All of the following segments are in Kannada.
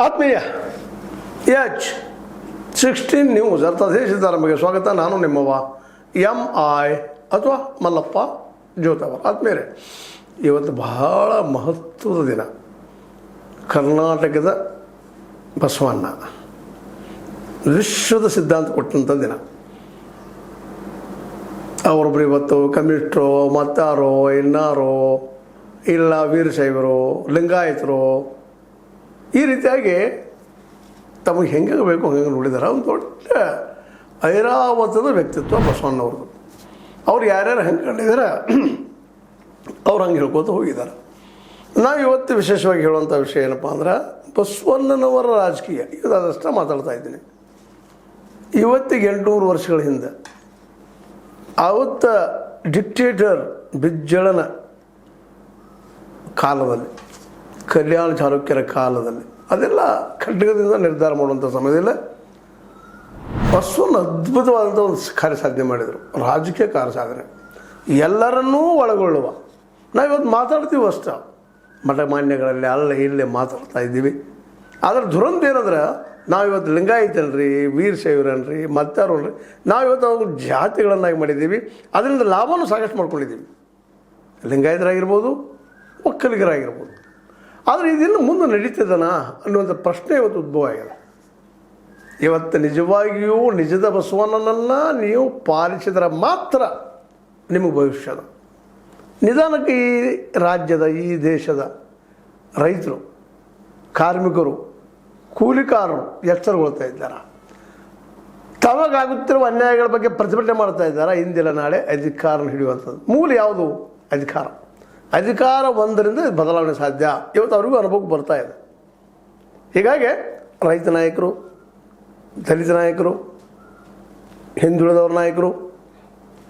ಆತ್ಮೀಯ H16 ನ್ಯೂಸ್ ಅರ್ಥಾತ್ ಸ್ವಾಗತ. ನಾನು ನಿಮ್ಮವ MI ಅಥವಾ ಮಲ್ಲಪ್ಪ ಜೋತವ. ಆತ್ಮೀಯರೇ, ಇವತ್ತು ಬಹಳ ಮಹತ್ವದ ದಿನ. ಕರ್ನಾಟಕದ ಬಸವಣ್ಣ ವಿಶ್ವದ ಸಿದ್ಧಾಂತ ಕೊಟ್ಟಂಥ ದಿನ. ಅವರೊಬ್ಬರು ಇವತ್ತು ಕಮ್ಯುನಿಸ್ಟರು, ಮತ್ತಾರೋ, ಇನ್ನಾರೋ, ಇಲ್ಲ ವೀರಶೈವರು, ಲಿಂಗಾಯತರು, ಈ ರೀತಿಯಾಗಿ ತಮಗೆ ಹೆಂಗೆ ಬೇಕು ಹಂಗೆ ನೋಡಿದಾರೆ. ಒಂದು ದೊಡ್ಡ ಐರಾವತದ ವ್ಯಕ್ತಿತ್ವ ಬಸವಣ್ಣವ್ರದ್ದು. ಅವ್ರು ಯಾರ್ಯಾರು ಹೆಂಗೆ ಕಂಡಿದ್ದಾರೆ ಅವ್ರು ಹಂಗೆ ಹೇಳ್ಕೊತ ಹೋಗಿದ್ದಾರೆ. ನಾವು ಇವತ್ತು ವಿಶೇಷವಾಗಿ ಹೇಳುವಂಥ ವಿಷಯ ಏನಪ್ಪ ಅಂದ್ರೆ, ಬಸವಣ್ಣನವರ ರಾಜಕೀಯ. ಇದು ಅದಷ್ಟೇ ಮಾತಾಡ್ತಾ ಇದ್ದೀನಿ. ಇವತ್ತಿಗೆ 800 ವರ್ಷಗಳ ಹಿಂದೆ ಆವತ್ತ ಡಿಕ್ಟೇಟರ್ ಬಿಜ್ಜಳನ ಕಾಲದಲ್ಲಿ, ಕಲ್ಯಾಣ ಚಾಲುಕ್ಯರ ಕಾಲದಲ್ಲಿ, ಅದೆಲ್ಲ ಖಡ್ಗದಿಂದ ನಿರ್ಧಾರ ಮಾಡುವಂಥ ಸಮಯದಲ್ಲಿ ಬಸವಣ್ಣ ಅದ್ಭುತವಾದಂಥ ಒಂದು ಕಾರ್ಯ ಸಾಧನೆ ಮಾಡಿದರು. ರಾಜಕೀಯ ಕಾರ್ಯ ಸಾಧನೆ ಎಲ್ಲರನ್ನೂ ಒಳಗೊಳ್ಳುವ. ನಾವಿವತ್ತು ಮಾತಾಡ್ತೀವಿ ಅಷ್ಟ, ಮಠ ಮಾನ್ಯಗಳಲ್ಲಿ ಅಲ್ಲ ಇಲ್ಲೇ ಮಾತಾಡ್ತಾ ಇದ್ದೀವಿ. ಅದರ ದುರಂತ ಏನಂದ್ರೆ, ನಾವಿವತ್ತು ಲಿಂಗಾಯತನ್ರಿ, ವೀರಶೈವರನ್ರಿ, ಮತ್ತಾರನ್ರಿ, ನಾವಿವತ್ತು ಅವ್ರ ಜಾತಿಗಳನ್ನಾಗಿ ಮಾಡಿದ್ದೀವಿ. ಅದರಿಂದ ಲಾಭನೂ ಸಾಕಷ್ಟು ಮಾಡ್ಕೊಂಡಿದ್ದೀವಿ. ಲಿಂಗಾಯತರಾಗಿರ್ಬೋದು, ಒಕ್ಕಲಿಗರಾಗಿರ್ಬೋದು. ಆದರೆ ಇದನ್ನು ಮುಂದೆ ನಡೀತದನಾ ಅನ್ನುವಂಥ ಪ್ರಶ್ನೆ ಇವತ್ತು ಉದ್ಭವ ಆಗಿದೆ. ಇವತ್ತು ನಿಜವಾಗಿಯೂ ನಿಜದ ಬಸವಣ್ಣನನ್ನು ನೀವು ಪಾಲಿಸಿದರೆ ಮಾತ್ರ ನಿಮಗೆ ಭವಿಷ್ಯದ. ನಿಧಾನಕ್ಕೆ ಈ ರಾಜ್ಯದ, ಈ ದೇಶದ ರೈತರು, ಕಾರ್ಮಿಕರು, ಕೂಲಿಕಾರರು ಎಚ್ಚರಗೊಳ್ತಾ ಇದ್ದಾರೆ. ತಮಗಾಗುತ್ತಿರುವ ಅನ್ಯಾಯಗಳ ಬಗ್ಗೆ ಪ್ರತಿಭಟನೆ ಮಾಡ್ತಾ ಇದ್ದಾರೆ. ಇಂದಿಲ್ಲ ನಾಳೆ ಅಧಿಕಾರನ ಹಿಡಿಯುವಂಥದ್ದು. ಮೂಲ ಯಾವುದು? ಅಧಿಕಾರ. ಅಧಿಕಾರ ಒಂದರಿಂದ ಬದಲಾವಣೆ ಸಾಧ್ಯ. ಇವತ್ತು ಅವ್ರಿಗೂ ಅನುಭವಕ್ಕೆ ಬರ್ತಾ ಇದೆ. ಹೀಗಾಗಿ ರೈತ ನಾಯಕರು, ದಲಿತ ನಾಯಕರು, ಹಿಂದುಳಿದವ್ರ ನಾಯಕರು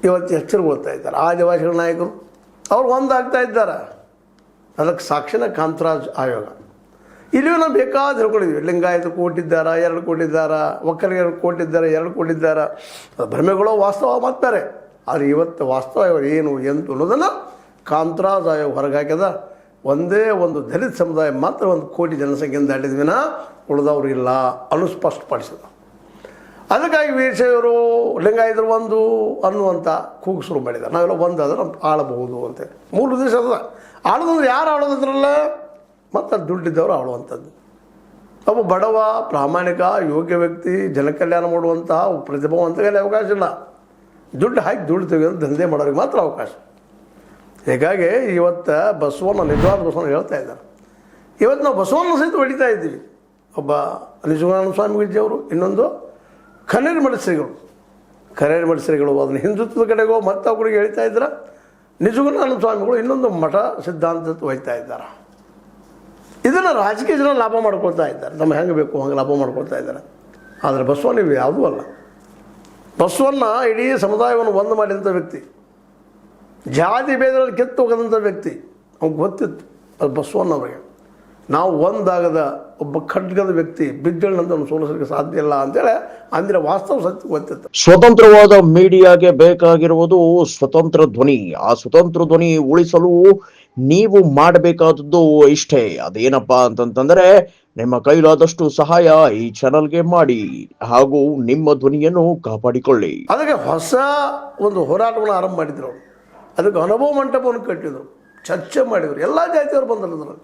ಇವತ್ತು ಎಚ್ಚರಗೊಳ್ತಾ ಇದ್ದಾರೆ. ಆದಿವಾಸಿಗಳ ನಾಯಕರು ಅವ್ರು ಒಂದಾಗ್ತಾ ಇದ್ದಾರೆ. ಅದಕ್ಕೆ ಸಾಕ್ಷಿನ ಕಾಂತರಾಜ್ ಆಯೋಗ. ಇಲ್ಲಿಯೂ ನಾವು ಬೇಕಾದ ಹೇಳ್ಕೊಂಡಿದ್ವಿ. ಲಿಂಗಾಯತರು ಕೊಟ್ಟಿದ್ದಾರ, 2 ಕೊಟ್ಟಿದ್ದಾರ, ಒಕ್ಕಲಿಗರು ಕೊಟ್ಟಿದ್ದಾರೆ, 2 ಕೊಟ್ಟಿದ್ದಾರೆ. ಭ್ರಮೆಗಳು ವಾಸ್ತವ ಮಾತ್ತಾರೆ. ಆದರೆ ಇವತ್ತು ವಾಸ್ತವ ಏನು ಎಂತ ಅನ್ನೋದನ್ನು ಕಾಂತರಾಜ್ ಆಯೋಗ ಹೊರಗೆ ಹಾಕಿದ. ಒಂದೇ ಒಂದು ದಲಿತ ಸಮುದಾಯ ಮಾತ್ರ 1 ಕೋಟಿ ಜನಸಂಖ್ಯೆಯಿಂದ ದಾಟಿದ್ವಿನ ಉಳಿದವರು ಇಲ್ಲ ಅನ್ನೋ ಸ್ಪಷ್ಟಪಡಿಸಿದ. ಅದಕ್ಕಾಗಿ ವೀರಶೈವರು, ಲಿಂಗಾಯತರು ಒಂದು ಅನ್ನುವಂಥ ಕೂಗು ಶುರು ಮಾಡಿದ್ದಾರೆ. ನಾವೆಲ್ಲ ಒಂದಾದ್ರೆ ಆಳಬಹುದು ಅಂತೇಳಿ. ಮೂಲ ಉದ್ದೇಶ ಅದ. ಆಳೋದಂದ್ರೆ ಯಾರು ಆಳೋದಂದ್ರಲ್ಲ, ಮತ್ತು ದುಡ್ಡಿದ್ದವರು ಆಳುವಂಥದ್ದು. ಒಬ್ಬ ಬಡವ, ಪ್ರಾಮಾಣಿಕ, ಯೋಗ್ಯ ವ್ಯಕ್ತಿ, ಜನಕಲ್ಯಾಣ ಮಾಡುವಂತಹ ಪ್ರತಿಭಾವಂತರಲ್ಲಿ ಅವಕಾಶ ಇಲ್ಲ. ದುಡ್ಡು ಹಾಕಿ ದುಡ್ಡು ತೆಗೆದು ದಂಧೆ ಮಾಡೋರಿಗೆ ಮಾತ್ರ ಅವಕಾಶ. ಹೀಗಾಗಿ ಇವತ್ತು ಬಸವಣ್ಣ, ನಿಜವಾದ ಬಸವಣ್ಣ ಹೇಳ್ತಾ ಇದ್ದಾರೆ. ಇವತ್ತು ನಾವು ಬಸವಣ್ಣ ಸಹಿತ ಹೊಡಿತಾ ಇದ್ದೀವಿ. ಒಬ್ಬ ನಿಜಗುಣಾನಂದ ಸ್ವಾಮೀಜಿಯವರು, ಇನ್ನೊಂದು ಕನೇರಿ ಮಠ ಶ್ರೀಗಳು ಅದನ್ನು ಹಿಂದುತ್ವದ ಕಡೆಗೋ ಮತ್ತು ಅವ್ರಿಗೆ ಹೇಳ್ತಾ ಇದ್ದಾರೆ. ನಿಜಗುಣಾನಂದ ಸ್ವಾಮಿಗಳು ಇನ್ನೊಂದು ಮಠ ಸಿದ್ಧಾಂತ ಒಯ್ತಾ ಇದ್ದಾರೆ. ಇದನ್ನು ರಾಜಕೀಯ ಜನ ಲಾಭ ಮಾಡ್ಕೊಳ್ತಾ ಇದ್ದಾರೆ. ನಮ್ಮ ಹೆಂಗೆ ಬೇಕು ಹಂಗೆ ಲಾಭ ಮಾಡ್ಕೊಳ್ತಾ ಇದ್ದಾರೆ. ಆದರೆ ಬಸವಣ್ಣ ಇವು ಯಾವುದೂ ಅಲ್ಲ. ಬಸವಣ್ಣ ಇಡೀ ಸಮುದಾಯವನ್ನು ಒಂದು ಮಾಡಿದಂಥ ವ್ಯಕ್ತಿ, ಜಾತಿ ಭೇದಗಳಲ್ಲಿ ಕೆತ್ತು ಹೋಗದಂಥ ವ್ಯಕ್ತಿ. ಅವ್ನಿಗೆ ಗೊತ್ತಿತ್ತು ಅದು ಬಸವಣ್ಣವರಿಗೆ. ನಾವು ಒಂದಾಗದ ಒಬ್ಬ ಖಡ್ಗದ ವ್ಯಕ್ತಿ ಬಿಜ್ಜಳನಂತ ಸೋಲಿಸಲಿಕ್ಕೆ ಸಾಧ್ಯ ಇಲ್ಲ ಅಂತೇಳಿ ಅಂದ್ರೆ ವಾಸ್ತವ ಸತ್ಯ ಗೊತ್ತಿತ್ತು. ಸ್ವತಂತ್ರವಾದ ಮೀಡಿಯಾಗೆ ಬೇಕಾಗಿರುವುದು ಸ್ವತಂತ್ರ ಧ್ವನಿ. ಆ ಸ್ವತಂತ್ರ ಧ್ವನಿ ಉಳಿಸಲು ನೀವು ಮಾಡಬೇಕಾದದ್ದು ಇಷ್ಟೇ. ಅದೇನಪ್ಪಾ ಅಂತಂತಂದ್ರೆ, ನಿಮ್ಮ ಕೈಲಾದಷ್ಟು ಸಹಾಯ ಈ ಚಾನಲ್ಗೆ ಮಾಡಿ ಹಾಗೂ ನಿಮ್ಮ ಧ್ವನಿಯನ್ನು ಕಾಪಾಡಿಕೊಳ್ಳಿ. ಅದಕ್ಕೆ ಹೊಸ ಒಂದು ಹೋರಾಟವನ್ನು ಆರಂಭ ಮಾಡಿದ್ರು. ಅವರು ಅದಕ್ಕೆ ಅನುಭವ ಮಂಟಪವನ್ನು ಕಟ್ಟಿದರು, ಚರ್ಚೆ ಮಾಡಿದರು. ಎಲ್ಲ ಜಾತಿಯವರು ಬಂದರು.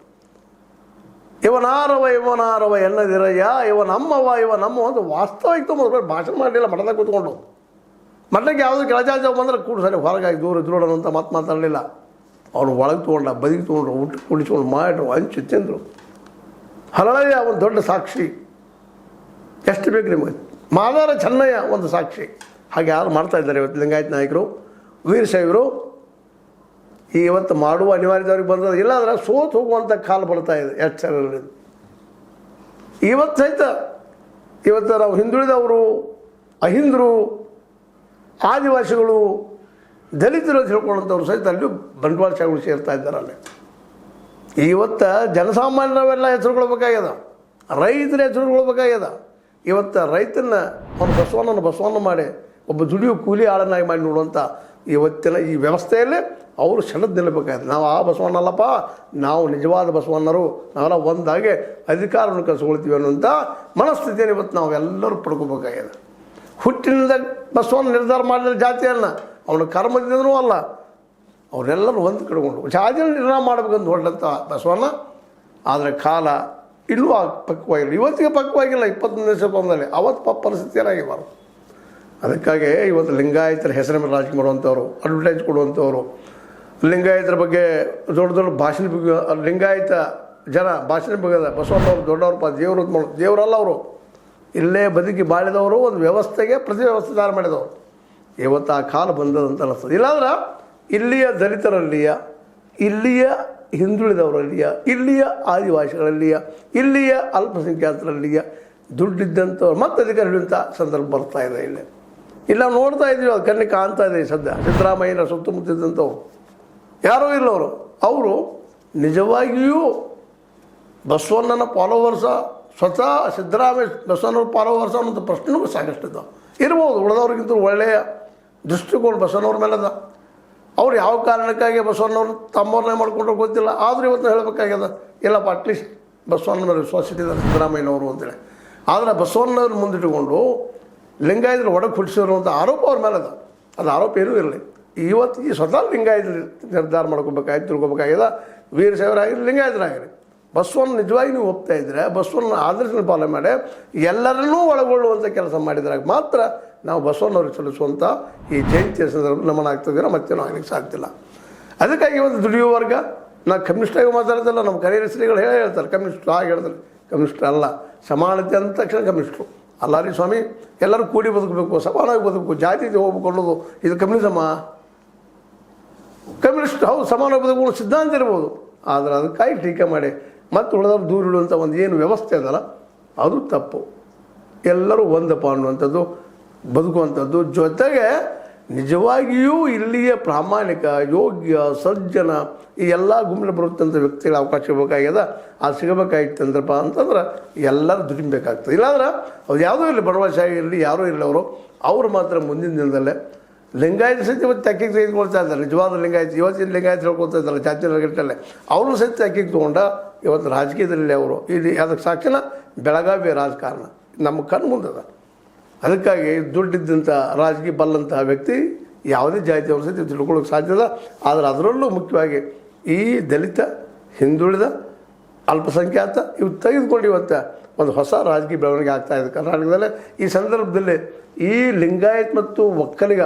ಇವನಾರವ ಎನ್ನದಿರಯ್ಯ, ನಮ್ಮವ ಒಂದು ವಾಸ್ತವಿಕ ಮೊದಲು ಭಾಷಣ ಮಾಡಲಿಲ್ಲ. ಮಠದಾಗ ಕೂತ್ಕೊಂಡು ಮಠಕ್ಕೆ ಯಾವುದೋ ಕೆಳಜಾತಿ ಬಂದರೆ ಕೂಡ ಸರಿ ಹೊರಗಾಗಿ ದೂರ ಅಂತ ಮಾತಾಡಲಿಲ್ಲ. ಅವ್ರು ಒಳಗೆ ತೊಗೊಂಡ, ಬದಿಗೆ ತೊಗೊಂಡ್ರು, ಊಟ ಕುಡಿಸ್ಕೊಂಡು ಮಾಡಿದ್ರು, ಹಂಚಿ ತಿಂದರು. ಹರಳಯ್ಯ ಒಂದು ದೊಡ್ಡ ಸಾಕ್ಷಿ. ಎಷ್ಟು ಬೇಕು ನಿಮಗೆ? ಮಾದಾರ ಚೆನ್ನಯ್ಯ ಒಂದು ಸಾಕ್ಷಿ. ಹಾಗೆ ಯಾರು ಮಾಡ್ತಾ ಇದ್ದಾರೆ ಇವತ್ತು ಲಿಂಗಾಯತ ನಾಯಕರು, ವೀರಶೈವರು. ಇವತ್ತು ಮಾಡುವ ಅನಿವಾರ್ಯದವ್ರಿಗೆ ಬಂದದ್ದು ಇಲ್ಲ ಅಂದ್ರೆ ಸೋತು ಹೋಗುವಂಥ ಕಾಲ ಬರ್ತಾ ಇದೆ. ಎಚ್ಚರ ಇವತ್ತು ಸಹಿತ ನಾವು ಹಿಂದುಳಿದವರು, ಅಹಿಂದರು, ಆದಿವಾಸಿಗಳು, ದಲಿತರು ಅಂತ ಹೇಳ್ಕೊಳ್ಳೋಂಥವ್ರು ಸಹಿತ ಅಲ್ಲಿ ಬಂಡವಾಳಶಾಹಿಗಳು ಸೇರ್ತಾ ಇದ್ದಾರೆ. ಅಲ್ಲಿ ಇವತ್ತು ಜನಸಾಮಾನ್ಯರವೆಲ್ಲ ಹೆಸರುಕೊಳ್ಬೇಕಾಗ್ಯದ, ರೈತರ ಹೆಸರುಕೊಳ್ಬೇಕಾಗ್ಯದ. ಇವತ್ತು ರೈತನ ಬಸವಣ್ಣ ಮಾಡಿ ಒಬ್ಬ ದುಡಿಯೋ ಕೂಲಿ ಆಳನ್ನಾಗಿ ಮಾಡಿ ನೋಡುವಂಥ ಇವತ್ತಿನ ಈ ವ್ಯವಸ್ಥೆಯಲ್ಲೇ ಅವರು ಸೆಳೆದು ನಿಲ್ಲಬೇಕಾಗಿದೆ. ನಾವು ಆ ಬಸವಣ್ಣಲ್ಲಪ್ಪ, ನಾವು ನಿಜವಾದ ಬಸವಣ್ಣರು, ನಾವೆಲ್ಲ ಒಂದಾಗೆ ಅಧಿಕಾರವನ್ನು ಕಳ್ಸ್ಕೊಳ್ತೀವಿ ಅನ್ನುವಂಥ ಮನಸ್ಥಿತಿಯನ್ನು ಇವತ್ತು ನಾವೆಲ್ಲರೂ ಪಡ್ಕೋಬೇಕಾಗಿದೆ. ಹುಟ್ಟಿನಿಂದ ಬಸವಣ್ಣ ನಿರ್ಧಾರ ಮಾಡಿದ ಜಾತಿಯನ್ನು ಅವನ ಕರ್ಮದಿಂದನೂ ಅಲ್ಲ, ಅವರೆಲ್ಲರೂ ಒಂದು ಕಡೆಗೊಂಡು ಜಾತಿಯನ್ನು ನಿರ್ಧಾರ ಮಾಡಬೇಕಂತ ಹೊರಟಂಥ ಬಸವಣ್ಣ. ಆದರೆ ಕಾಲ ಇನ್ನೂ ಪಕ್ವಾಗಿಲ್ಲ, ಇವತ್ತಿಗೆ ಪಕ್ವಾಗಿಲ್ಲ. 21ನೇ ಶತಮಾನದಲ್ಲಿ ಅವತ್ತು ಪರಿಸ್ಥಿತಿ ಏನಾಗಿಬಾರ್ದು. ಅದಕ್ಕಾಗಿ ಇವತ್ತು ಲಿಂಗಾಯತರ ಹೆಸರ ಮೇಲೆ ರಾಜಕೀಯ ಮಾಡುವಂಥವ್ರು, ಅಡ್ವರ್ಟೈಸ್ ಕೊಡುವಂಥವ್ರು, ಲಿಂಗಾಯತರ ಬಗ್ಗೆ ದೊಡ್ಡ ದೊಡ್ಡ ಭಾಷಣ, ಲಿಂಗಾಯತ ಜನ ಭಾಷಣ ಬಗ್ಗೆ ಬಸವಣ್ಣವ್ರು ದೊಡ್ಡವ್ರಪ್ಪ, ದೇವರು ದೇವರಲ್ಲ ಅವರು, ಇಲ್ಲೇ ಬದುಕಿ ಬಾಳಿದವರು, ಒಂದು ವ್ಯವಸ್ಥೆಗೆ ಪ್ರತಿ ವ್ಯವಸ್ಥೆ ತಯಾರು ಮಾಡಿದವರು. ಇವತ್ತು ಆ ಕಾಲ ಬಂದದಂತ ಅನಿಸ್ತದೆ. ಇಲ್ಲಾಂದ್ರೆ ಇಲ್ಲಿಯ ದಲಿತರಲ್ಲಿಯ, ಇಲ್ಲಿಯ ಹಿಂದುಳಿದವರಲ್ಲಿಯ, ಇಲ್ಲಿಯ ಆದಿವಾಸಿಗಳಲ್ಲಿಯ, ಇಲ್ಲಿಯ ಅಲ್ಪಸಂಖ್ಯಾತರಲ್ಲಿಯ ದುಡ್ಡಿದ್ದಂಥವ್ರು ಮತ್ತೆ ಅಧಿಕಾರ ಹಿಡಿಯುವಂಥ ಸಂದರ್ಭ ಬರ್ತಾ ಇದೆ. ಇಲ್ಲ ನೋಡ್ತಾ ಇದ್ದೀವಿ, ಅದು ಕಣ್ಣಿಗೆ ಕಾಣ್ತಾ ಇದೆ. ಸದ್ಯ ಸಿದ್ದರಾಮಯ್ಯನ ಸುತ್ತಮುತ್ತಿದ್ದಂಥವ್ರು ಯಾರೂ ಇಲ್ಲವರು, ಅವರು ನಿಜವಾಗಿಯೂ ಬಸವಣ್ಣನ ಫಾಲೋವರ್ಸ, ಸ್ವತಃ ಸಿದ್ದರಾಮಯ್ಯ ಬಸವಣ್ಣವ್ರ ಫಾಲೋವರ್ಸ ಅನ್ನೋಂಥ ಪ್ರಶ್ನೆಗೂ ಸಾಕಷ್ಟಿದ್ದಾವೆ. ಇರ್ಬೋದು, ಉಳಿದವ್ರಿಗಿಂತ ಒಳ್ಳೆಯ ದೃಷ್ಟಿಕೋನ ಬಸವಣ್ಣವ್ರ ಮೇಲೆ ಅದ. ಅವ್ರು ಯಾವ ಕಾರಣಕ್ಕಾಗಿ ಬಸವಣ್ಣವ್ರು ತಮ್ಮವ್ರನ್ನೇ ಮಾಡ್ಕೊಂಡ್ರೆ ಗೊತ್ತಿಲ್ಲ. ಆದರೂ ಇವತ್ತು ಹೇಳಬೇಕಾಗ್ಯದ, ಇಲ್ಲಪ್ಪ ಅಟ್ಲೀಸ್ಟ್ ಬಸವಣ್ಣನವ್ರು ವಿಶ್ವಾಸ ಇಟ್ಟಿದ್ದಾರೆ ಸಿದ್ದರಾಮಯ್ಯನವರು ಅಂತೇಳಿ. ಆದರೆ ಬಸವಣ್ಣವ್ರು ಮುಂದಿಟ್ಟುಕೊಂಡು ಲಿಂಗಾಯತರು ಒಡಗೆ ಹುಟ್ಟಿಸಿರುವಂಥ ಆರೋಪ ಅವ್ರ ಮೇಲೆ ಅದ. ಅದು ಆರೋಪ ಏನೂ ಇರಲಿ. ಇವತ್ತು ಈ ಸ್ವತಃ ಲಿಂಗಾಯತರು ನಿರ್ಧಾರ ಮಾಡ್ಕೋಬೇಕಾಯ್ತು, ತಿಳ್ಕೊಬೇಕಾಗ್ಯದ. ವೀರಶೈವರಾಗಿರಿ, ಲಿಂಗಾಯತರಾಗಿರಿ, ಬಸವಣ್ಣ ನಿಜವಾಗಿ ನೀವು ಒಪ್ತಾ ಇದ್ದರೆ, ಬಸವಣ್ಣ ಆದರ್ಶನ ಪಾಲನೆ ಮಾಡಿ ಎಲ್ಲರನ್ನೂ ಒಳಗೊಳ್ಳುವಂಥ ಕೆಲಸ ಮಾಡಿದಾಗ ಮಾತ್ರ ನಾವು ಬಸವಣ್ಣವ್ರಿಗೆ ಸಲ್ಲಿಸುವಂಥ ಈ ಜಯಂತಿಯ ಸಂದರ್ಭ ನಮನ ಆಗ್ತದೆ, ಮತ್ತೇನೂ ಆಗ್ಲಿಕ್ಕೆ ಸಾಧ್ಯಿಲ್ಲ. ಅದಕ್ಕಾಗಿ ಇವತ್ತು ದುಡಿಯುವ ವರ್ಗ, ನಾವು ಕಮ್ಯುನಿಸ್ಟಾಗಿ ಮಾತಾಡ್ತಿಲ್ಲ, ನಮ್ಮ ಕರಿಯರ ಶ್ರೀಗಳು ಹೇಳ್ತಾರೆ ಕಮ್ಯುನಿಸ್ಟ್ ಆಗಿ ಹೇಳ್ತಾರೆ. ಕಮ್ಯುನಿಸ್ಟ್ ಅಲ್ಲ, ಸಮಾನತೆ ಅಂದ ತಕ್ಷಣ ಕಮ್ಯುನಿಸ್ಟ್ರು ಅಲ್ಲ ರೀ ಸ್ವಾಮಿ. ಎಲ್ಲರೂ ಕೂಡಿ ಬದುಕಬೇಕು, ಸಮಾನವಾಗಿ ಬದುಕಬೇಕು, ಜಾತಿ ಹೋಗ್ಬೇಕು ಅನ್ನೋದು ಇದು ಕಮ್ಯುನಿಸಮ. ಕಮ್ಯುನಿಸ್ಟ್ ಹೌದು, ಸಮಾನವಾಗಿ ಬದುಕುವ ಸಿದ್ಧಾಂತ ಇರ್ಬೋದು, ಆದರೆ ಅದಕ್ಕಾಗಿ ಟೀಕೆ ಮಾಡಿ ಮತ್ತು ಉಳಿದವ್ರು ದೂರ ಇಡುವಂಥ ಒಂದು ಏನು ವ್ಯವಸ್ಥೆ ಅದಲ್ಲ, ಅದು ತಪ್ಪು. ಎಲ್ಲರೂ ಒಂದಪ್ಪ ಅನ್ನುವಂಥದ್ದು, ಬದುಕುವಂಥದ್ದು. ಜೊತೆಗೆ ನಿಜವಾಗಿಯೂ ಇಲ್ಲಿಯ ಪ್ರಾಮಾಣಿಕ, ಯೋಗ್ಯ, ಸಜ್ಜನ ಈ ಎಲ್ಲ ಗುಂಪಿನ ಬರುತ್ತಂಥ ವ್ಯಕ್ತಿಗಳ ಅವಕಾಶ ಸಿಗಬೇಕಾಗ್ಯದ. ಅದು ಸಿಗಬೇಕಾಗಿತ್ತಂದ್ರಪ್ಪ ಅಂತಂದ್ರೆ ಎಲ್ಲರೂ ದುಡಿಬೇಕಾಗ್ತದೆ. ಇಲ್ಲಾಂದ್ರೆ ಅವ್ರು ಯಾವುದೂ ಇರಲಿ, ಬಡವಶಾಹಿ ಇರಲಿ, ಯಾರೂ ಇರಲಿ, ಅವರು ಮಾತ್ರ ಮುಂದಿನ ದಿನದಲ್ಲೇ ಲಿಂಗಾಯತ ಸಹಿತ ಇವತ್ತು ಅಕ್ಕಿಗೆ ತೆಗೆದುಕೊಳ್ತಾ ಇದ್ದಾರೆ. ನಿಜವಾದ ಲಿಂಗಾಯತ ಇವತ್ತಿನ ಲಿಂಗಾಯತ ಹೇಳ್ಕೊಳ್ತಾ ಇದ್ದಾರೆ ಜಾತಿ ನೆಲಗಟ್ಟಲೆ, ಅವರು ಸಹಿತ ಅಕ್ಕಿಗೆ ತೊಗೊಂಡ ಇವತ್ತು ರಾಜಕೀಯದಲ್ಲಿ ಅವರು ಇಲ್ಲಿ ಅದಕ್ಕೆ ಸಾಕ್ಷಿನ ಬೆಳಗಾವಿಯ ರಾಜಕಾರಣ ನಮ್ಮ ಕಣ್ಣು ಮುಂದದ. ಅದಕ್ಕಾಗಿ ದುಡ್ಡಿದ್ದಂಥ ರಾಜಕೀಯ ಬಲ್ಲಂತಹ ವ್ಯಕ್ತಿ ಯಾವುದೇ ಜಾತಿಯವರು ಸಹಿತ ತಿಳ್ಕೊಳ್ಳೋಕೆ ಸಾಧ್ಯದ. ಆದರೆ ಅದರಲ್ಲೂ ಮುಖ್ಯವಾಗಿ ಈ ದಲಿತ, ಹಿಂದುಳಿದ, ಅಲ್ಪಸಂಖ್ಯಾತ ಇವು ತೆಗೆದುಕೊಂಡು ಇವತ್ತು ಒಂದು ಹೊಸ ರಾಜಕೀಯ ಬೆಳವಣಿಗೆ ಆಗ್ತಾಯಿದೆ ಕರ್ನಾಟಕದಲ್ಲೇ. ಈ ಸಂದರ್ಭದಲ್ಲಿ ಈ ಲಿಂಗಾಯತ್ ಮತ್ತು ಒಕ್ಕಲಿಗ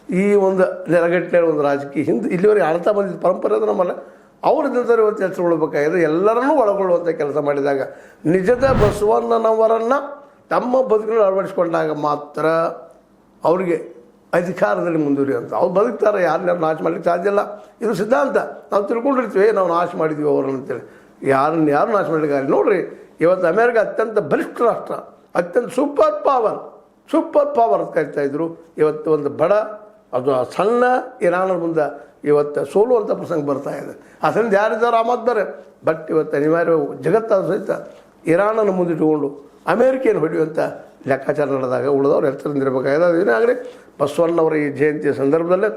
ಈ ಒಂದು ನೆಲಗಟ್ಟಿನ ಒಂದು ರಾಜಕೀಯ ಇಲ್ಲಿವರೆಗೆ ಆಳ್ತಾ ಬಂದಿದ್ದ ಪರಂಪರೆ ಅದು ನಮ್ಮಲ್ಲ. ಅವರಿಂದ ಇವತ್ತು ಎಚ್ಚರಗೊಳ್ಬೇಕಾಗಿದೆ. ಎಲ್ಲರನ್ನೂ ಒಳಗೊಳ್ಳುವಂಥ ಕೆಲಸ ಮಾಡಿದಾಗ, ನಿಜದ ಬಸವಣ್ಣನವರನ್ನು ತಮ್ಮ ಬದುಕಿನಲ್ಲಿ ಅಳವಡಿಸ್ಕೊಂಡಾಗ ಮಾತ್ರ ಅವರಿಗೆ ಅಧಿಕಾರದಲ್ಲಿ ಮುಂದುವರಿಯುವಂಥ ಅವ್ರು ಬದುಕ್ತಾರೆ. ಯಾರನ್ನ ನಾಶ ಮಾಡಲಿಕ್ಕೆ ಸಾಧ್ಯ ಇಲ್ಲ. ಇದು ಸಿದ್ಧಾಂತ. ನಾವು ತಿಳ್ಕೊಂಡಿರ್ತೀವಿ, ನಾವು ನಾಶ ಮಾಡಿದ್ವಿ ಅವರನ್ನು ಅಂತೇಳಿ. ಯಾರು ನಾಶ ಮಾಡಲಿಕ್ಕೆ ನೋಡಿರಿ, ಇವತ್ತು ಅಮೇರಿಕ ಅತ್ಯಂತ ಬಲಿಷ್ಠ ರಾಷ್ಟ್ರ, ಅತ್ಯಂತ ಸೂಪರ್ ಪವರ್ ಅಂತ ಕರಿತಾಯಿದ್ರು. ಇವತ್ತು ಒಂದು ಬಡ, ಅದು ಸಣ್ಣ ಇರಾನರ ಮುಂದೆ ಇವತ್ತು ಸೋಲುವಂಥ ಪ್ರಸಂಗ ಬರ್ತಾ ಇದೆ. ಅದರಿಂದ ಯಾರಿದ್ದಾರೆ ಆಮದ್ದಾರೆ. ಬಟ್ ಇವತ್ತು ಅನಿವಾರ್ಯ ಜಗತ್ತಾದ ಸಹಿತ ಇರಾನನ್ನು ಮುಂದಿಟ್ಟುಕೊಂಡು ಅಮೇರಿಕೆಯನ್ನು ಹೊಡೆಯುವಂಥ ಲೆಕ್ಕಾಚಾರ ನಡೆದಾಗ ಉಳಿದವ್ರು ಎಚ್ಚರದಿಂದಿರಬೇಕಾಗಿದೆ. ಅದೇನೇ ಆಗಲಿ, ಬಸವಣ್ಣವರ ಈ ಜಯಂತಿಯ ಸಂದರ್ಭದಲ್ಲೇ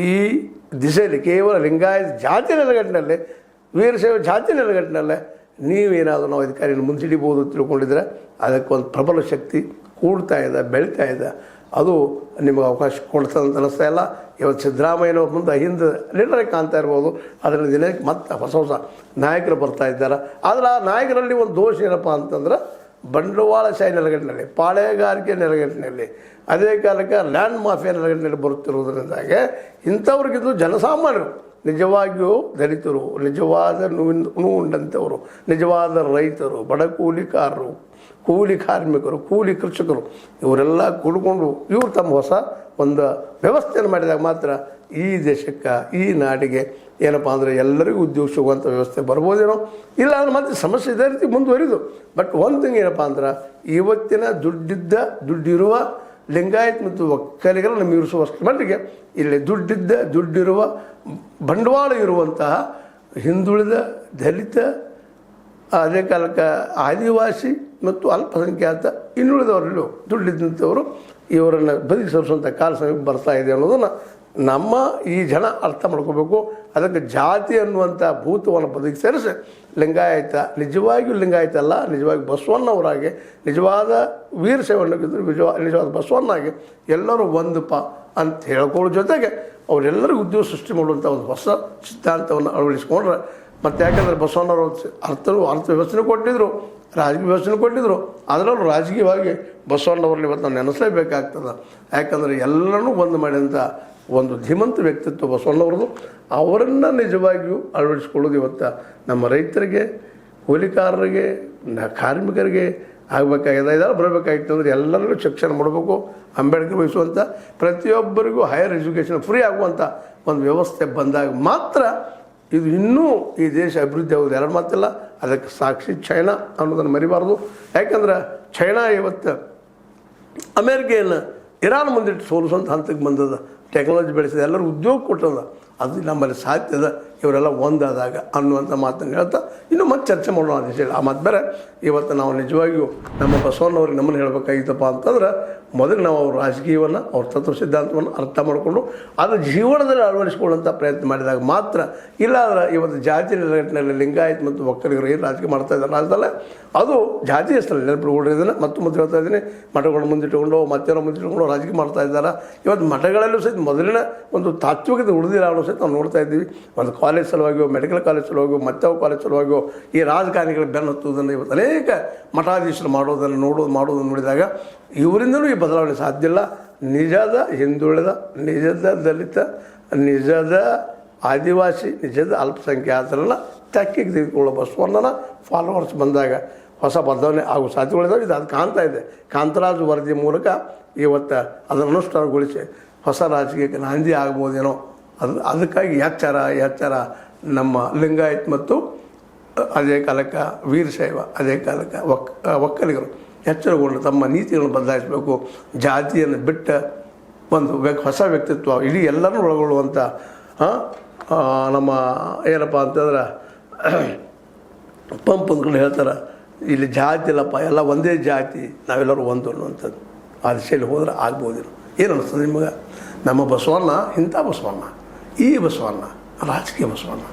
ಈ ದಿಸೆಯಲ್ಲಿ ಕೇವಲ ಲಿಂಗಾಯತ ಜಾತಿ ನೆಲೆಗಟ್ಟಿನಲ್ಲೇ, ವೀರಶೈವ ಜಾತಿ ನೆಲೆಗಟ್ಟಿನಲ್ಲೇ ನೀವೇನಾದರೂ ನಾವು ಅಧಿಕಾರಿಯನ್ನು ಮುಂದಿಡಿಬೋದು ತಿಳ್ಕೊಂಡಿದ್ರೆ ಅದಕ್ಕೊಂದು ಪ್ರಬಲ ಶಕ್ತಿ ಕೂಡ್ತಾ ಇದೆ, ಬೆಳೀತಾ ಇದೆ. ಅದು ನಿಮಗೆ ಅವಕಾಶ ಕೊಡ್ತದಂತ ಅನ್ನಿಸ್ತಾ ಇಲ್ಲ. ಇವತ್ತು ಸಿದ್ದರಾಮಯ್ಯನವ್ರ ಮುಂದೆ ಹಿಂದೆ ಲೀಡರಾಗಿ ಕಾಣ್ತಾ ಇರ್ಬೋದು. ಅದರಲ್ಲಿ ದಿನಕ್ಕೆ ಮತ್ತೆ ಹೊಸ ನಾಯಕರು ಬರ್ತಾ ಇದ್ದಾರೆ. ಆದರೆ ಆ ನಾಯಕರಲ್ಲಿ ಒಂದು ದೋಷ ಏನಪ್ಪ ಅಂತಂದ್ರೆ, ಬಂಡವಾಳಶಾಹಿ ನೆಲೆಗಟ್ಟಿನಲ್ಲಿ, ಪಾಳೆಗಾರಿಕೆ ನೆಲೆಗಟ್ಟಿನಲ್ಲಿ, ಅದೇ ಕಾಲಕ್ಕೆ ಲ್ಯಾಂಡ್ ಮಾಫಿಯಾ ನೆಲೆಗಟ್ಟಿನಲ್ಲಿ ಬರುತ್ತಿರುವುದರಿಂದಾಗೆ ಇಂಥವ್ರಿಗಿಂದು ಜನಸಾಮಾನ್ಯರು, ನಿಜವಾಗಿಯೂ ದಲಿತರು, ನಿಜವಾದ ನೋವುಂಡಂಥವರು, ನಿಜವಾದ ರೈತರು, ಬಡ ಕೂಲಿಕಾರರು, ಕೂಲಿ ಕಾರ್ಮಿಕರು, ಕೂಲಿ ಕೃಷಿಕರು ಇವರೆಲ್ಲ ಕೂಡಿಕೊಂಡು ಇವರು ತಮ್ಮ ಹೊಸ ಒಂದು ವ್ಯವಸ್ಥೆಯನ್ನು ಮಾಡಿದಾಗ ಮಾತ್ರ ಈ ದೇಶಕ್ಕೆ, ಈ ನಾಡಿಗೆ ಏನಪ್ಪ ಅಂದರೆ ಎಲ್ಲರಿಗೂ ಉದ್ಯೋಗ ಸಿಗುವಂಥ ವ್ಯವಸ್ಥೆ ಬರ್ಬೋದೇನೋ. ಇಲ್ಲ ಅಂದ್ರೆ ಮತ್ತೆ ಸಮಸ್ಯೆ ಇದೇ ರೀತಿ ಮುಂದುವರಿದು. ಬಟ್ ಒಂದು ಥಿಂಗ್ ಏನಪ್ಪ ಅಂದ್ರೆ, ಇವತ್ತಿನ ದುಡ್ಡಿರುವ ಲಿಂಗಾಯತ್ ಮತ್ತು ಒಕ್ಕಲಿಗರನ್ನು ಮೀರಿಸುವಷ್ಟು ಮಟ್ಟಿಗೆ ಇಲ್ಲಿ ದುಡ್ಡಿರುವ ಬಂಡವಾಳ ಇರುವಂತಹ ಹಿಂದುಳಿದ, ದಲಿತ, ಅದೇ ಕಾಲಕ್ಕೆ ಆದಿವಾಸಿ ಮತ್ತು ಅಲ್ಪಸಂಖ್ಯಾತ ಇನ್ನುಳಿದವರಲ್ಲೂ ದುಡ್ಡಿದ್ದಂಥವರು ಇವರನ್ನು ಬದುಕಿ ಸರಿಸುವಂಥ ಕಾಲ ಸಮೀಪ ಬರ್ತಾ ಇದೆ ಅನ್ನೋದನ್ನು ನಮ್ಮ ಈ ಜನ ಅರ್ಥ ಮಾಡ್ಕೋಬೇಕು. ಅದಕ್ಕೆ ಜಾತಿ ಅನ್ನುವಂಥ ಭೂತವನ್ನು ಬದುಕಿ ಸೇರಿಸಿ ಲಿಂಗಾಯತ ನಿಜವಾಗಿಯೂ ಲಿಂಗಾಯತ ಅಲ್ಲ, ನಿಜವಾಗಿ ಬಸವಣ್ಣವರಾಗಿ ನಿಜವಾದ ವೀರಶೈವಣ್ಣಗಿದ್ರು ನಿಜವಾದ ಬಸವಣ್ಣಾಗಿ ಎಲ್ಲರೂ ಒಂದಪ್ಪ ಅಂತ ಹೇಳ್ಕೊಳ್ಳೋ ಜೊತೆಗೆ ಅವರೆಲ್ಲರಿಗೂ ಉದ್ಯೋಗ ಸೃಷ್ಟಿ ಮಾಡುವಂಥ ಒಂದು ಹೊಸ ಸಿದ್ಧಾಂತವನ್ನು ಅಳವಡಿಸ್ಕೊಂಡ್ರೆ, ಮತ್ತು ಯಾಕಂದರೆ ಬಸವಣ್ಣವರು ಅರ್ಥ ವ್ಯವಸ್ಥೆ ಕೊಟ್ಟಿದ್ದರು, ರಾಜಕೀಯ ವ್ಯವಸ್ಥೆ ಕೊಟ್ಟಿದ್ದರು. ಅದರಲ್ಲೂ ರಾಜಕೀಯವಾಗಿ ಬಸವಣ್ಣವ್ರನ್ನ ಇವತ್ತು ನಾವು ನೆನೆಸಲೇಬೇಕಾಗ್ತದೆ. ಯಾಕಂದರೆ ಎಲ್ಲರೂ ಒಂದು ಮಾಡಿದಂಥ ಒಂದು ಧೀಮಂತ ವ್ಯಕ್ತಿತ್ವ ಬಸವಣ್ಣವ್ರದ್ದು. ಅವರನ್ನು ನಿಜವಾಗಿಯೂ ಅಳವಡಿಸ್ಕೊಳ್ಳೋದು ಇವತ್ತು ನಮ್ಮ ರೈತರಿಗೆ, ಕೂಲಿಕಾರರಿಗೆ, ಕಾರ್ಮಿಕರಿಗೆ ಆಗಬೇಕಾಗಿದೆ. ಇದೆಲ್ಲ ಬರಬೇಕಾಗಿತ್ತು ಅಂದರೆ ಎಲ್ಲರಿಗೂ ಶಿಕ್ಷಣ ಮಾಡಬೇಕು. ಅಂಬೇಡ್ಕರ್ ವಹಿಸುವಂಥ ಪ್ರತಿಯೊಬ್ಬರಿಗೂ ಹೈಯರ್ ಎಜುಕೇಷನ್ ಫ್ರೀ ಆಗುವಂಥ ಒಂದು ವ್ಯವಸ್ಥೆ ಬಂದಾಗ ಮಾತ್ರ ಇದು ಇನ್ನೂ ಈ ದೇಶ ಅಭಿವೃದ್ಧಿ ಆಗೋದು, ಎರಡು ಮಾತಿಲ್ಲ. ಅದಕ್ಕೆ ಸಾಕ್ಷಿ ಚೈನಾ ಅನ್ನೋದನ್ನು ಮರಿಬಾರ್ದು. ಯಾಕಂದ್ರೆ ಚೈನಾ ಇವತ್ತು ಅಮೇರಿಕೆಯನ್ನು ಇರಾನ್ ಮುಂದಿಟ್ಟು ಸೋಲಿಸುವಂಥ ಹಂತಕ್ಕೆ ಬಂದದ, ಟೆಕ್ನಾಲಜಿ ಬೆಳೆಸಿದೆ, ಎಲ್ಲರೂ ಉದ್ಯೋಗ ಕೊಟ್ಟದ. ಅದು ನಮ್ಮಲ್ಲಿ ಸಾಧ್ಯದ ಇವರೆಲ್ಲ ಒಂದಾದಾಗ ಅನ್ನುವಂಥ ಮಾತನ್ನು ಹೇಳ್ತಾ ಇನ್ನೂ ಮತ್ತೆ ಚರ್ಚೆ ಮಾಡೋಣ ಅಂತ ಹೇಳಿ. ಆ ಮಾತು ಬೇರೆ. ಇವತ್ತು ನಾವು ನಿಜವಾಗಿಯೂ ನಮ್ಮ ಬಸವಣ್ಣವ್ರಿಗೆ ನಮ್ಮನ್ನು ಹೇಳಬೇಕಾಗಿತ್ತಪ್ಪ ಅಂತಂದ್ರೆ, ಮೊದಲು ನಾವು ಅವ್ರ ರಾಜಕೀಯವನ್ನು, ಅವ್ರ ತತ್ವ ಸಿದ್ಧಾಂತವನ್ನು ಅರ್ಥ ಮಾಡಿಕೊಂಡು ಅದು ಜೀವನದಲ್ಲಿ ಅಳವಡಿಸ್ಕೊಳ್ಳೋಂಥ ಪ್ರಯತ್ನ ಮಾಡಿದಾಗ ಮಾತ್ರ. ಇಲ್ಲಾಂದ್ರೆ ಇವತ್ತು ಜಾತಿ ನೆಲೆಗಟ್ಟಿನಲ್ಲಿ ಲಿಂಗಾಯತ್ ಮತ್ತು ಒಕ್ಕಲಿಗರು ಏನು ರಾಜಕೀಯ ಮಾಡ್ತಾ ಇದ್ದಾರೆ ರಾಜ್ಯದಲ್ಲೇ, ಅದು ಜಾತಿ ಹೆಸರಲ್ಲಿ ನೆನಪಿಟ್ಕೊಂಡಿದ್ದೀನಿ. ಮತ್ತು ಹೇಳ್ತಾ ಇದ್ದೀನಿ, ಮಠಗಳು ಮುಂದಿಟ್ಟುಕೊಂಡು ಮತ್ತೇನೋ ಮುಂದಿಟ್ಟುಕೊಂಡು ರಾಜಕೀಯ ಮಾಡ್ತಾ ಇದ್ದಾರೆ. ಇವತ್ತು ಮಠಗಳಲ್ಲೂ ಸಹಿತ ಮೊದಲಿನ ಒಂದು ತಾತ್ವಿಕತೆ ಉಳಿದಿಲ್ಲ ಅನ್ನೋ ಸಹಿತ ನಾವು ನೋಡ್ತಾ ಇದ್ದೀವಿ. ಒಂದು ಕಾಲೇಜ್ ಸಲುವಾಗಿಯೋ, ಮೆಡಿಕಲ್ ಕಾಲೇಜ್ ಸಲುವಾಗಿಯೋ, ಮತ್ತವ ಕಾಲೇಜ್ ಸಲುವಾಗಿಯೋ ಈ ರಾಜಕಾರಣಿಗಳು ಬೆನ್ನು ಹತ್ತುವುದನ್ನು ಇವತ್ತು ಅನೇಕ ಮಠಾಧೀಶರು ಮಾಡೋದನ್ನು ಮಾಡೋದನ್ನು ನೋಡಿದಾಗ ಇವರಿಂದಲೂ ಈ ಬದಲಾವಣೆ ಸಾಧ್ಯ ಇಲ್ಲ. ನಿಜದ ಹಿಂದುಳಿದ, ನಿಜದ ದಲಿತ, ನಿಜದ ಆದಿವಾಸಿ, ನಿಜದ ಅಲ್ಪಸಂಖ್ಯಾತರನ್ನು ತೆಕ್ಕಿಗೆ ತೆಗೆದುಕೊಳ್ಳೋ ಬಸವಣ್ಣನ ಫಾಲೋವರ್ಸ್ ಬಂದಾಗ ಹೊಸ ಬದಲಾವಣೆ ಆಗುವ ಸಾಧ್ಯತೆಗಳಿದ್ದಾವೆ. ಇದು ಅದು ಕಾಣ್ತಾ ಇದೆ. ಕಾಂತರಾಜು ವರದಿ ಮೂಲಕ ಇವತ್ತು ಅದನ್ನು ಅನುಷ್ಠಾನಗೊಳಿಸಿ ಹೊಸ ರಾಜಕೀಯಕ್ಕೆ ನಾಂದಿ ಆಗ್ಬೋದೇನೋ. ಅದಕ್ಕಾಗಿ ಎಚ್ಚರ ನಮ್ಮ ಲಿಂಗಾಯತ್ ಮತ್ತು ಅದೇ ಕಾಲಕ್ಕೆ ವೀರಶೈವ, ಅದೇ ಕಾಲಕ್ಕೆ ಒಕ್ಕಲಿಗರು ಎಚ್ಚರಗೊಂಡು ತಮ್ಮ ನೀತಿಗಳನ್ನು ಬದಲಾಯಿಸಬೇಕು. ಜಾತಿಯನ್ನು ಬಿಟ್ಟ ಒಂದು ಹೊಸ ವ್ಯಕ್ತಿತ್ವ ಇಡೀ ಎಲ್ಲರನ್ನೂ ಒಳಗೊಳ್ಳುವಂಥ ನಮ್ಮ ಏನಪ್ಪ ಅಂತಂದ್ರೆ ಪಂಪ್ ಅಂದ್ಕೊಂಡು ಹೇಳ್ತಾರೆ, ಇಲ್ಲಿ ಜಾತಿ ಇಲ್ಲಪ್ಪ, ಎಲ್ಲ ಒಂದೇ ಜಾತಿ, ನಾವೆಲ್ಲರೂ ಒಂದು ಅನ್ನುವಂಥದ್ದು. ಆ ದಿಶೆಯಲ್ಲಿ ಹೋದ್ರೆ ಆಗ್ಬೋದೇನು. ಏನು ಅನ್ನಿಸ್ತದೆ ನಿಮಗೆ? ನಮ್ಮ ಬಸವಣ್ಣ ಇಂಥ ಬಸವಣ್ಣ, ಈ ಬಸವಣ್ಣ ರಾಜಕೀಯ ಬಸವಣ್ಣ.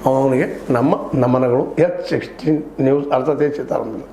ಅವನಿಗೆ ನಮ್ಮ ನಮನಗಳು H16 ನ್ಯೂಸ್ ಅರ್ಥ ಚಿತ್ತಾರಂಭ ವಂದನೆ.